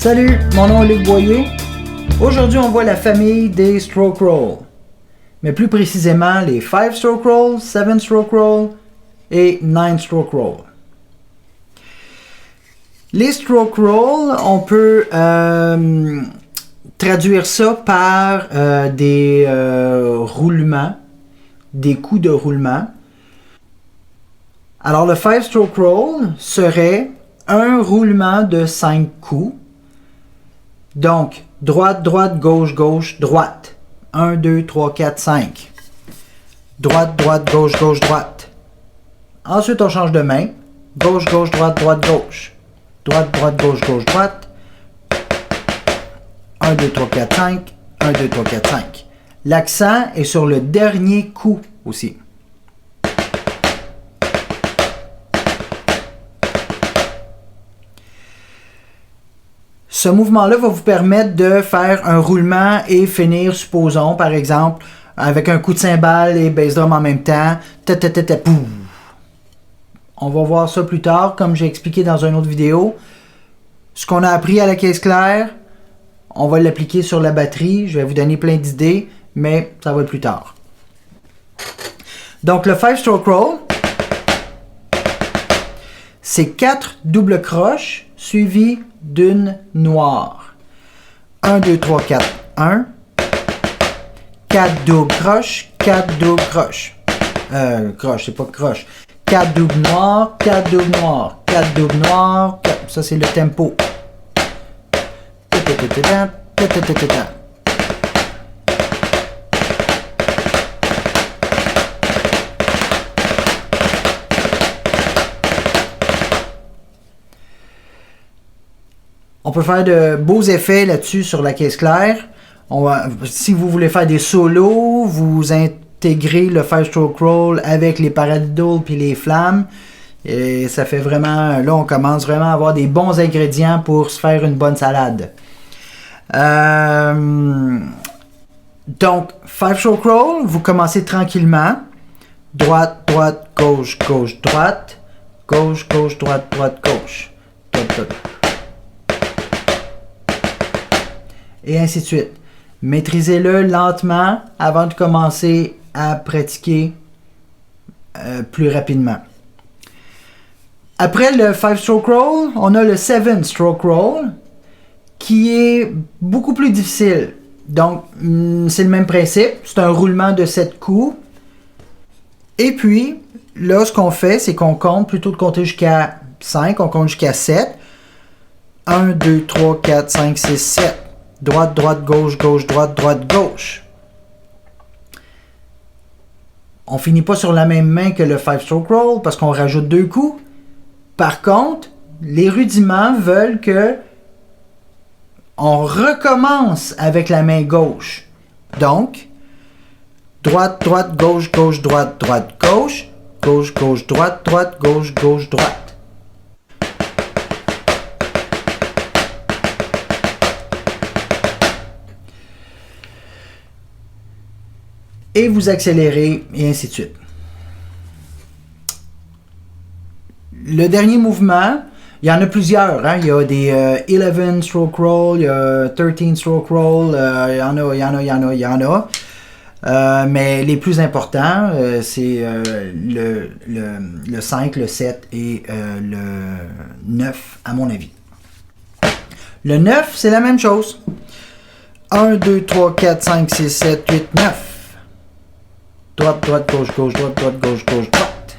Salut, mon nom est Luc Boyer. Aujourd'hui, on voit la famille des stroke roll, mais plus précisément les 5 stroke roll, 7 stroke roll et 9 stroke roll. Les stroke roll, on peut traduire ça par des roulements, des coups de roulement. Alors le 5 stroke roll serait un roulement de 5 coups. Donc, droite, droite, gauche, gauche, droite. 1, 2, 3, 4, 5. Droite, droite, gauche, gauche, droite. Ensuite, on change de main. Gauche, gauche, droite, droite, gauche. Droite, droite, gauche, gauche, droite. 1, 2, 3, 4, 5. 1, 2, 3, 4, 5. L'accent est sur le dernier coup aussi. Ce mouvement-là va vous permettre de faire un roulement et finir, supposons, par exemple, avec un coup de cymbale et bass drum en même temps. On va voir ça plus tard, comme j'ai expliqué dans une autre vidéo. Ce qu'on a appris à la caisse claire, on va l'appliquer sur la batterie. Je vais vous donner plein d'idées, mais ça va être plus tard. Donc, le 5 stroke roll, c'est 4 doubles croches suivies d'une noire. 1, 2, 3, 4, 1. 4 doubles croches, 4 doubles croches. Croche, c'est pas croche. 4 doubles noirs, 4 doubles noirs, 4 doubles noirs, 4. Ça, c'est le tempo. On peut faire de beaux effets là-dessus sur la caisse claire. Si vous voulez faire des solos, vous intégrez le 5 stroke roll avec les paradiddles puis les flammes. Et ça fait vraiment... Là, on commence vraiment à avoir des bons ingrédients pour se faire une bonne salade. Donc, 5 stroke roll, vous commencez tranquillement. Droite, droite, gauche, gauche, droite. Gauche, gauche, droite, droite, gauche. Droite, droite. Et ainsi de suite. Maîtrisez-le lentement avant de commencer à pratiquer plus rapidement. Après le 5 stroke roll, on a le 7 stroke roll qui est beaucoup plus difficile. Donc, c'est le même principe. C'est un roulement de 7 coups. Et puis, là, ce qu'on fait, c'est qu'on compte, plutôt de compter jusqu'à 5, on compte jusqu'à 7. 1, 2, 3, 4, 5, 6, 7. Droite, droite, gauche, gauche, droite, droite, gauche. On finit pas sur la même main que le 5 stroke roll parce qu'on rajoute 2 coups. Par contre, les rudiments veulent que on recommence avec la main gauche. Donc, droite, droite, gauche, gauche, droite, droite, gauche. Gauche, gauche, droite, droite, gauche, gauche, droite. Et vous accélérez, et ainsi de suite. Le dernier mouvement, il y en a plusieurs. Hein? Il y a des 11 stroke roll, il y a 13 stroke roll, il y en a. Mais les plus importants, c'est le 5, le 7 et le 9, à mon avis. Le 9, c'est la même chose. 1, 2, 3, 4, 5, 6, 7, 8, 9. Droite, droite, gauche, gauche, droite, droite, gauche, gauche, droite.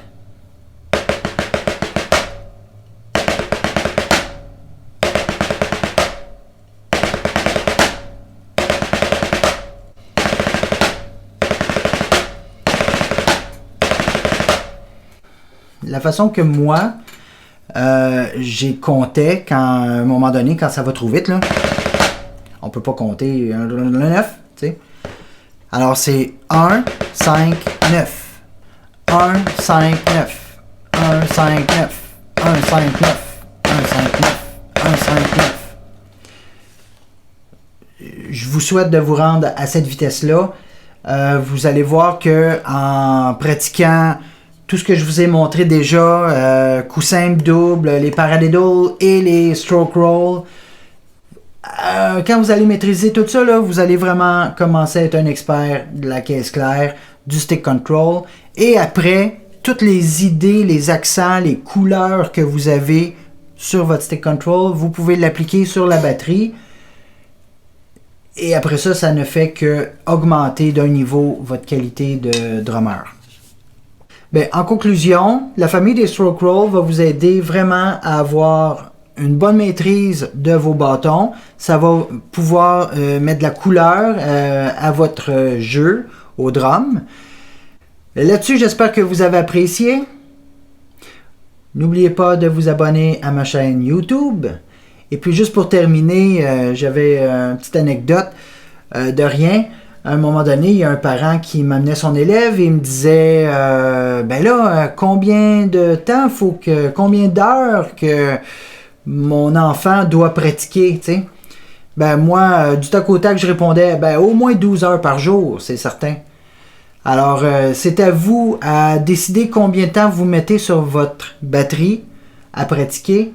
La façon que moi, j'ai compté à un moment donné, quand ça va trop vite, là, on peut pas compter le 9, tu sais. Alors, c'est 1, 5, 9. 1, 5, 9. 1, 5, 9. 1, 5, 9. 1, 5, 9. 1, 5, 9. Je vous souhaite de vous rendre à cette vitesse-là. Vous allez voir que en pratiquant tout ce que je vous ai montré déjà, coup simple, double, les paradiddles et les stroke roll, quand vous allez maîtriser tout ça, là, vous allez vraiment commencer à être un expert de la caisse claire, du stick control. Et après, toutes les idées, les accents, les couleurs que vous avez sur votre stick control, vous pouvez l'appliquer sur la batterie. Et après ça, ça ne fait que augmenter d'un niveau votre qualité de drummer. Ben, en conclusion, la famille des Stroke Roll va vous aider vraiment à avoir une bonne maîtrise de vos bâtons. Ça va pouvoir mettre de la couleur à votre jeu, au drum. Là-dessus, j'espère que vous avez apprécié. N'oubliez pas de vous abonner à ma chaîne YouTube. Et puis juste pour terminer, j'avais une petite anecdote de rien. À un moment donné, il y a un parent qui m'amenait son élève et il me disait ben là, combien de temps combien d'heures que mon enfant doit pratiquer, tu sais? Ben moi, du tac au tac, je répondais ben au moins 12 heures par jour, c'est certain. Alors, c'est à vous à décider combien de temps vous mettez sur votre batterie à pratiquer.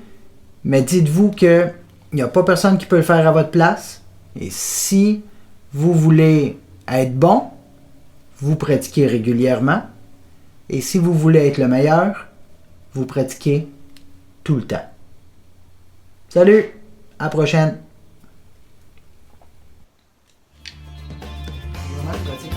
Mais dites-vous qu'il n'y a pas personne qui peut le faire à votre place. Et si vous voulez être bon, vous pratiquez régulièrement. Et si vous voulez être le meilleur, vous pratiquez tout le temps. Salut, à la prochaine. Vraiment, je pratique